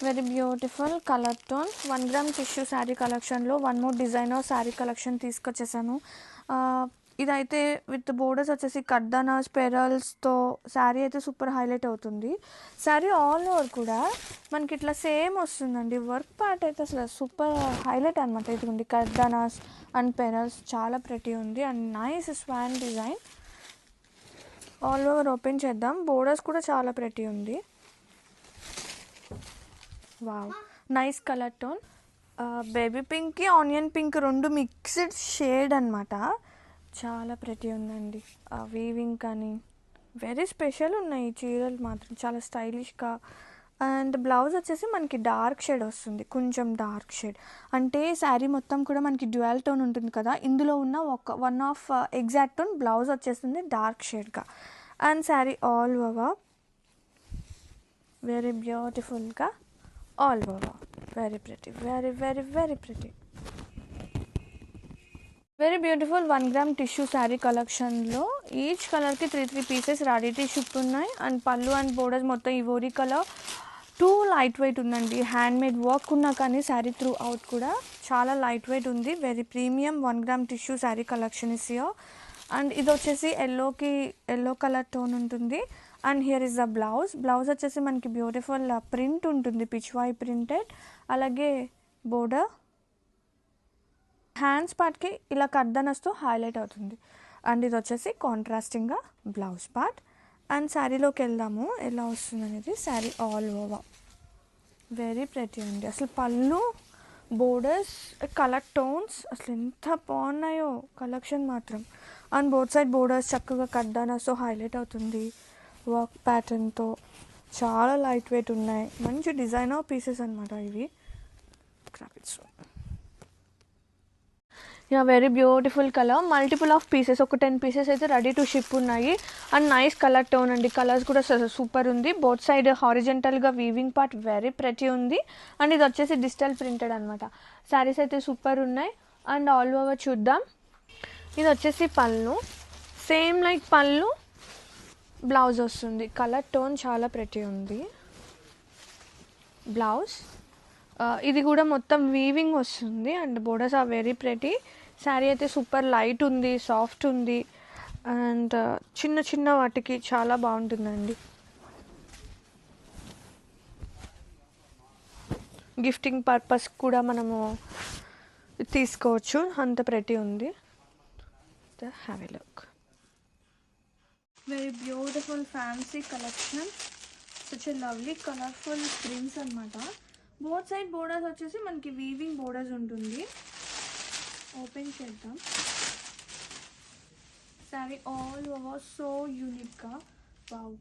Very beautiful colour tone 1 gram tissue sari కలెక్షన్లో one more designer sari collection తీసుకొచ్చేసాను. ఇదైతే with borders వచ్చేసి కడ్దానాస్ పెరల్స్తో శారీ అయితే సూపర్ హైలైట్ అవుతుంది. శారీ ఆల్ ఓవర్ కూడా మనకి ఇట్లా సేమ్ వస్తుందండి. వర్క్ పార్ట్ అయితే అసలు సూపర్ హైలైట్ అనమాట. ఇదిగోండి కడ్దానాస్ అండ్ పెరల్స్ చాలా ప్రెటీ ఉంది and nice swan design. All over open చేద్దాం. బోర్డర్స్ కూడా చాలా ప్రెటీ ఉంది. Wow, nice colour tone. Baby పింక్కి ఆనియన్ పింక్ రెండు మిక్స్డ్ షేడ్ అనమాట. చాలా ప్రెటీ ఉందండి. వీవింగ్ కానీ వెరీ స్పెషల్ ఉన్నాయి ఈ చీరలు మాత్రం, చాలా స్టైలిష్గా. అండ్ బ్లౌజ్ వచ్చేసి మనకి డార్క్ షేడ్ వస్తుంది, కొంచెం డార్క్ షేడ్. అంటే శారీ మొత్తం కూడా మనకి డ్యూయల్ టోన్ ఉంటుంది కదా, ఇందులో ఉన్న one of exact tone blouse వచ్చేస్తుంది డార్క్ షేడ్గా. And sari all over very బ్యూటిఫుల్గా all over, very pretty, very very very pretty, very beautiful 1 gram tissue saree collection lo each color ki 3 pieces ready to ship unnai and pallu and borders mottham ivory color too light weight undandi. handmade work unna kani saree throughout kuda chaala light weight undi. very premium 1 gram tissue saree collection is here. and ido vachesi yellow color tone untundi. And here is the blouse వచ్చేసి మనకి beautiful print ఉంటుంది, Pichwai printed. అలాగే border hands పార్ట్కి ఇలా కడ్దానస్తో highlight అవుతుంది. And ఇది వచ్చేసి కాంట్రాస్టింగ్గా blouse part. And శారీలోకి వెళ్దాము ఎలా వస్తుంది అనేది. Sari all over very pretty ఉంది. అసలు పళ్ళు బోర్డర్స్ కలర్ టోన్స్ అసలు ఎంత బాగున్నాయో కలెక్షన్ మాత్రం. అండ్ బోత్ సైడ్ బోర్డర్స్ చక్కగా కడ్దానస్తో హైలైట్ అవుతుంది. వర్క్ ప్యాటర్న్తో చాలా లైట్ వెయిట్ ఉన్నాయి. మంచి డిజైనర్ పీసెస్ అనమాట ఇవి. Yeah, very beautiful colour. Multiple of pieces, ఒక 10 పీసెస్ అయితే రెడీ టు షిప్ ఉన్నాయి. అండ్ నైస్ కలర్ టోన్ అండి. కలర్స్ కూడా సూపర్ ఉంది. బోత్ సైడ్ హారిజెంటల్గా వీవింగ్ పార్ట్ వెరీ ప్రెటీ ఉంది. అండ్ ఇది వచ్చేసి డిజిటల్ ప్రింటెడ్ అనమాట. శారీస్ అయితే సూపర్ ఉన్నాయి. అండ్ ఆల్ ఓవర్ చూద్దాం. ఇది వచ్చేసి పళ్ళు, సేమ్ లైక్ పళ్ళు బ్లౌజ్ వస్తుంది. కలర్ టోన్ చాలా ప్రెటీ ఉంది. బ్లౌజ్ ఇది కూడా మొత్తం వీవింగ్ వస్తుంది. And borders are very pretty. Sari అయితే సూపర్ లైట్ ఉంది, సాఫ్ట్ ఉంది. అండ్ చిన్న చిన్న వాటికి చాలా బాగుంటుందండి. గిఫ్టింగ్ పర్పస్ కూడా మనము తీసుకోవచ్చు, అంత ప్రెటీ ఉంది. Have a look. Very beautiful fancy collection. Such a lovely colourful prints అనమాట. బోత్ సైడ్ బోర్డర్స్ వచ్చేసి మనకి వీవింగ్ బోర్డర్స్ ఉంటుంది. ఓపెన్ చేద్దాం. శారీ ఆల్ ఓవర్ సో యూనిక్గా.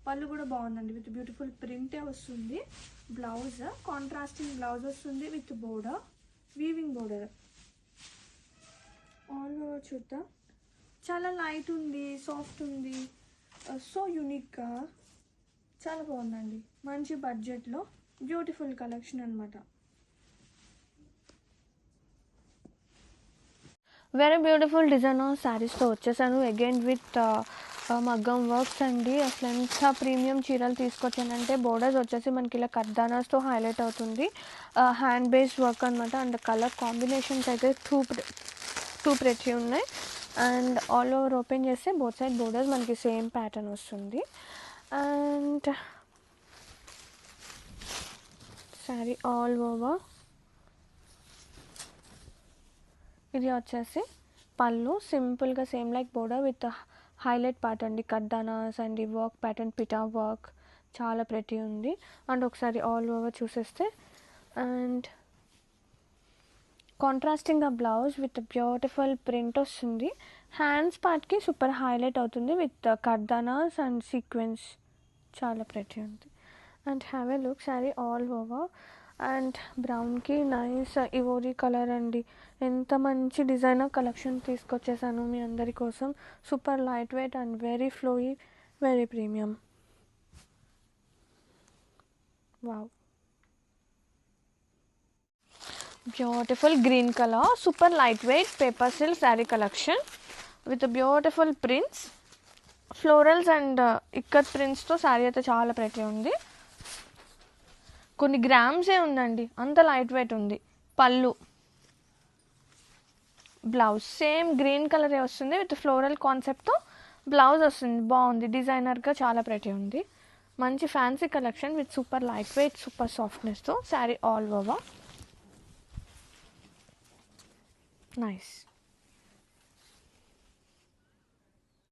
పళ్ళు కూడా బాగుందండి, విత్ బ్యూటిఫుల్ ప్రింటే వస్తుంది. బ్లౌజ్ కాంట్రాస్టింగ్ బ్లౌజ్ వస్తుంది with border, weaving border. All over చూద్దాం. చాలా లైట్ ఉంది, సాఫ్ట్ ఉంది, సో యూనిక్గా చాలా బాగుందండి. మంచి బడ్జెట్లో బ్యూటిఫుల్ కలెక్షన్ అనమాట. వెరీ బ్యూటిఫుల్ డిజైనర్ శారీస్తో వచ్చేసాను అగైన్ విత్ మగ్గం వర్క్స్ అండి. అసలు ఎంత ప్రీమియం చీరలు తీసుకొచ్చానంటే బోర్డర్స్ వచ్చేసి మనకి ఇలా కడ్దానాస్తో హైలైట్ అవుతుంది. హ్యాండ్ బేస్డ్ వర్క్ అనమాట. అండ్ కలర్ కాంబినేషన్స్ అయితే టూ ప్రెటీ ఉన్నాయి. అండ్ ఆల్ ఓవర్ ఓపెన్ చేస్తే బోత్ సైడ్ బోర్డర్స్ మనకి సేమ్ ప్యాటర్న్ వస్తుంది. అండ్ శారీ ఆల్ ఓవర్ ఇది వచ్చేసి పళ్ళు సింపుల్గా same like border with highlight part అండి. కడ్దానాస్ అండ్ ఈ వర్క్ ప్యాటర్న్ పిటా వర్క్ చాలా ప్రెటీ ఉంది. అండ్ ఒకసారి ఆల్ ఓవర్ చూసేస్తే అండ్ కాంట్రాస్టింగ్గా బ్లౌజ్ విత్ బ్యూటిఫుల్ ప్రింట్ వస్తుంది. హ్యాండ్స్ పార్ట్కి సూపర్ హైలైట్ అవుతుంది విత్ కర్దానాస్ అండ్ సీక్వెన్స్ చాలా ప్రెటీ ఉంది. And have a look. Sari all over and బ్రౌన్కి నైస్ ఇవోరీ కలర్ అండి. ఎంత మంచి డిజైనర్ కలెక్షన్ తీసుకొచ్చేసాను మీ అందరి కోసం. Super light weight and very flowy, very premium. Wow, beautiful green colour super light weight paper silk sari collection with beautiful prints, florals and ikat ప్రింట్స్తో శారీ అయితే చాలా ప్రెటీ ఉంది. కొన్ని గ్రామ్సే ఉందండి, అంత లైట్ వెయిట్ ఉంది. పళ్ళు, బ్లౌజ్ సేమ్ గ్రీన్ కలరే వస్తుంది విత్ ఫ్లోరల్ కాన్సెప్ట్తో బ్లౌజ్ వస్తుంది. బాగుంది, డిజైనర్గా చాలా ప్రెటీ ఉంది. మంచి fancy collection with super light weight, super సాఫ్ట్నెస్తో శారీ ఆల్ ఓవర్. నైస్.